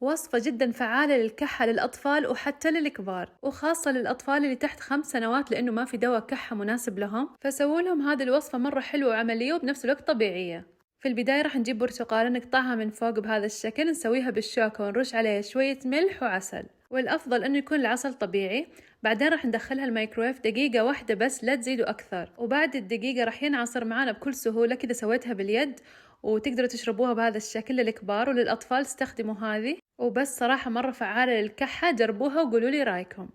وصفة جدا فعالة للكحة للأطفال وحتى للكبار، وخاصة للأطفال اللي تحت 5 سنوات لأنه ما في دواء كحة مناسب لهم، فسووا لهم هذه الوصفة مرة حلوة وعملية وبنفس الوقت طبيعية. في البداية راح نجيب برتقالة نقطعها من فوق بهذا الشكل، نسويها بالشوكة ونرش عليها شوية ملح وعسل، والأفضل إنه يكون العسل طبيعي. بعدين راح ندخلها الميكرويف دقيقة واحدة بس، لا تزيدوا أكثر، وبعد الدقيقة راح ينعصر معانا بكل سهولة. كذا سويتها باليد، وتقدروا تشربوها بهذا الشكل للكبار وللأطفال، استخدموا هذه وبس. صراحة مرة فعالة للكحة، جربوها وقولوا لي رايكم.